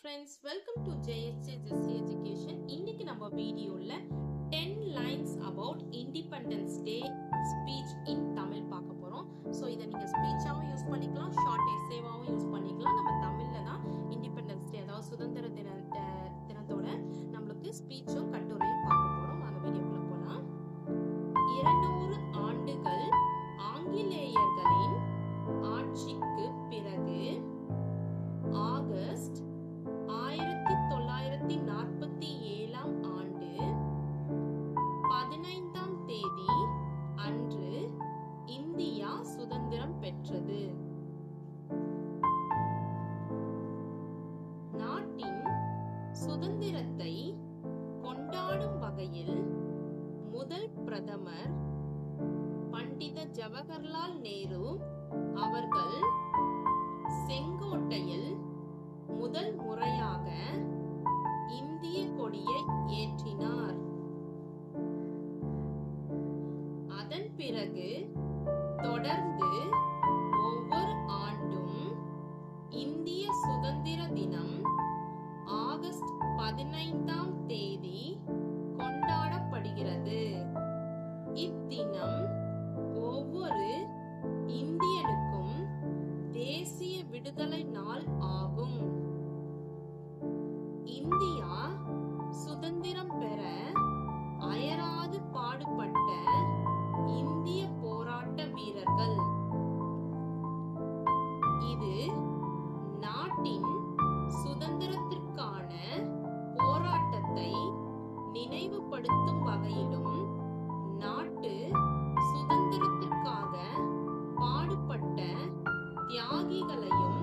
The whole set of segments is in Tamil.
friends, welcome to JSJ Jesse Education. இன்னைக்கு நம்ம வீடியோல 10 lines about Independence Day speech in Tamil பார்க்க போறோம். So இத நீங்க ஸ்பீச்சாவும் யூஸ் பண்ணிக்கலாம், ஷார்ட் எஸ்ஸேவாவும் யூஸ் பண்ணிக்கலாம். நம்ம தமிழ்ல தான் இண்டிபெண்டன்ஸ் டே அதாவது சுதந்திர தினத்தோட நம்மளுக்கு ஸ்பீச்சும் கட்டுரையும் பார்க்க போறோம். வாங்க வீடியோக்குள்ள போலாம். 200 ஆண்டுகள் ஆங்கிலேயர்களின் ஆட்சிக்கு பிறகு ஆகஸ்ட் 1947 ஆண்டு 15ஆம் தேதி அன்று இந்தியா சுதந்திரம் பெற்றது. நாட்டின் சுதந்திரத்தை கொண்டாடும் வகையில் முதல் பிரதமர் பண்டித ஜவஹர்லால் நேரு அவர்கள் செங்கோட்டையில் முதல் முறையாக இந்திய கொடியை ஏற்றினார். அதன் பிறகு தொடர்ந்து ஒவ்வொரு ஆண்டும் இந்திய சுதந்திர தினம் ஆகஸ்ட் 15ஆம் தேதி கொண்டாடப்படுகிறது. இத்தினம் ஒவ்வொரு இந்தியனுக்கும் தேசிய விடுதலை நாள் ஆகும். இந்தியா சுதந்திரம் பெற அயராது பாடுபட்ட இந்திய போராட்ட வீரர்கள். இது நாட்டின் சுதந்திரத்திற்கான போராட்டத்தை நினைவுபடுத்தும் வகையிலும் நாட்டு சுதந்திரத்திற்காக பாடுபட்ட தியாகிகளையும்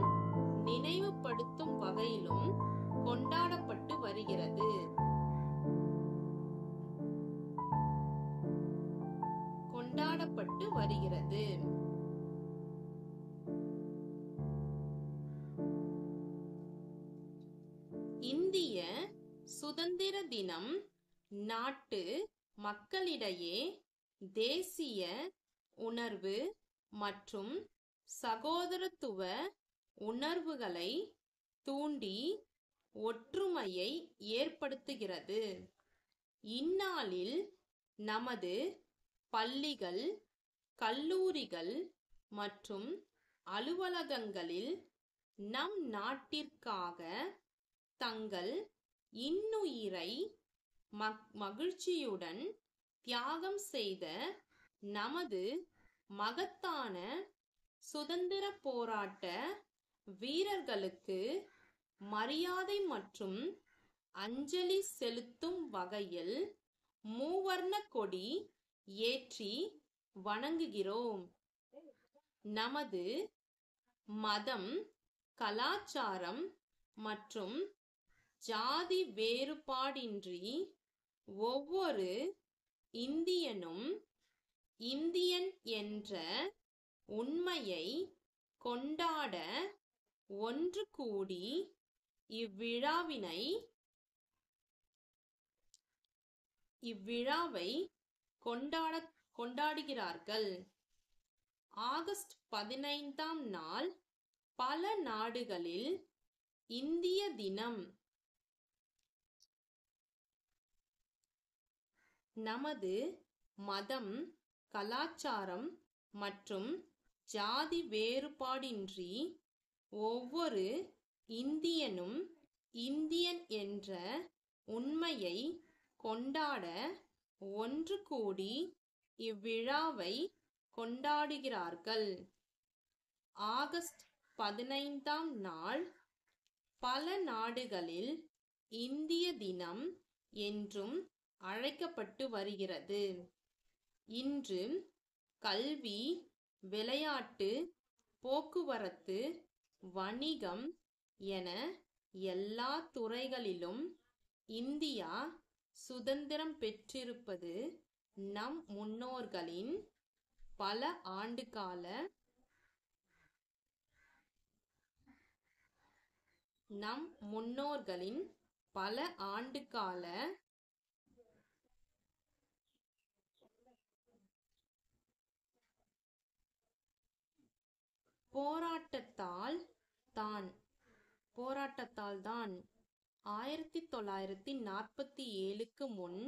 நினைவுபடுத்தும் வகையிலும் கொண்டாடப்பட்டு வருகிறது. இந்திய சுதந்திர தினம் நாட்டு மக்களிடையே தேசிய உணர்வு மற்றும் சகோதரத்துவ உணர்வுகளை தூண்டி ஒற்றுமையை ஏற்படுத்துகிறது. இந்நாளில் நமது பள்ளிகள், கல்லூரிகள் மற்றும் அலுவலகங்களில் நம் நாட்டிற்காக தங்கள் இன்னுயிரை மகிழ்ச்சியுடன் தியாகம் செய்த நமது மகத்தான சுதந்திர போராட்ட வீரர்களுக்கு மரியாதை மற்றும் அஞ்சலி செலுத்தும் வகையில் மூவர்ண கொடி ஏற்றி வணங்குகிறோம். நமது மதம், கலாச்சாரம் மற்றும் ஜாதி வேறுபாடின்றி ஒவ்வொரு இந்தியனும் இந்தியன் என்ற உண்மையை கொண்டாட ஒன்று கூடி இவ்விழாவை கொண்டாடுகிறார்கள். ஆகஸ்ட் 15ஆம் நாள் பல நாடுகளில் இந்திய தினம். நமது மதம், கலாச்சாரம் மற்றும் ஜாதி வேறுபாடின்றி ஒவ்வொரு இந்தியனும் இந்தியன் என்ற உண்மையை கொண்டாட ஒன்று கூடி இவ்விழாவை கொண்டாடுகிறார்கள். ஆகஸ்ட் 15ஆம் நாள் பல நாடுகளில் இந்திய தினம் என்றும் அழைக்கப்பட்டு வருகிறது. இன்று கல்வி, விளையாட்டு, போக்குவரத்து, வணிகம் என எல்லா துறைகளிலும் இந்தியா சுதந்திரம் பெற்றிருப்பது நம் முன்னோர்களின் பல ஆண்டுகால போராட்டத்தால் தான். போராட்டத்தால் தான் 1947க்கு முன்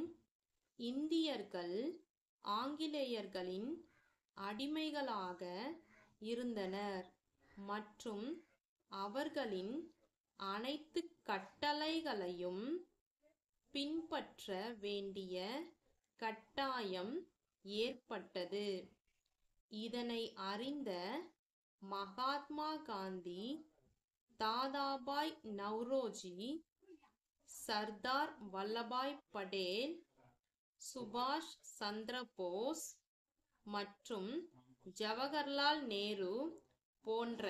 இந்தியர்கள் ஆங்கிலேயர்களின் அடிமைகளாக இருந்தனர் மற்றும் அவர்களின் அனைத்து கட்டளைகளையும் பின்பற்ற வேண்டிய கட்டாயம் ஏற்பட்டது. இதனை அறிந்த மகாத்மா காந்தி, தாதாபாய் நவ்ரோஜி, சர்தார் வல்லபாய் படேல், சுபாஷ் சந்திர போஸ் மற்றும் ஜவஹர்லால் நேரு போன்ற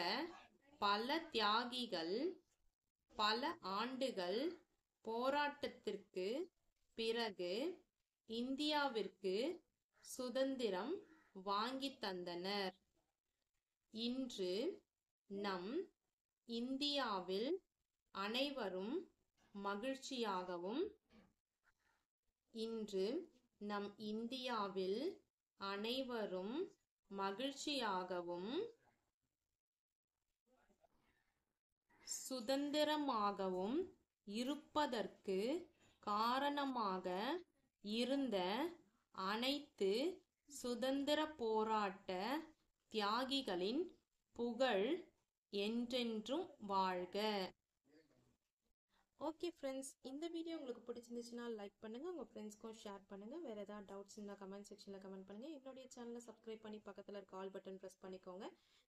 பல தியாகிகள் பல ஆண்டுகள் போராட்டத்திற்கு பிறகு இந்தியாவிற்கு சுதந்திரம் வாங்கி தந்தனர். இன்று நம் இந்தியாவில் அனைவரும் மகிழ்ச்சியாகவும் சுதந்திரமாகவும் இருப்பதற்கு காரணமாக இருந்த அனைத்து சுதந்திர போராட்ட தியாகிகளின் புகழ் என்றென்றும் வாழ்க. ஓகே ஃப்ரெண்ட்ஸ், இந்த வீடியோ உங்களுக்கு பிடிச்சிருந்துச்சுன்னா லைக் பண்ணுங்கள், உங்கள் ஃப்ரெண்ட்ஸ்க்கும் ஷேர் பண்ணுங்கள். வேறு ஏதாவது டவுட்ஸ் இருந்தால் கமெண்ட் செக்ஷனில் கமெண்ட் பண்ணுங்கள். என்னுடைய சேனலை சப்ஸ்கிரைப் பண்ணி பக்கத்தில் இருக்க ஆல் பட்டன் ப்ரெஸ் பண்ணிக்கோங்க.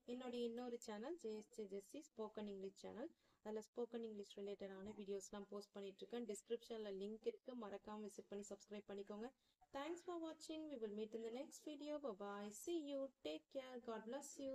என்னுடைய இன்னொரு channel JSJ Jessie spoken English channel, அதில் ஸ்போக்கன் இங்கிலீஷ் ரிலேட்டடான வீடியோஸ்லாம் போஸ்ட் பண்ணிகிட்ருக்கேன். டிஸ்கிரிப்ஷனில் லிங்க் இருக்குது, மறக்காமல் விசிட் பண்ணி சப்ஸ்கிரைப் பண்ணிக்கோங்க. தேங்க்ஸ் ஃபார் வாட்சிங். We will meet in the next video. Bye bye. See you. Take care. God bless you.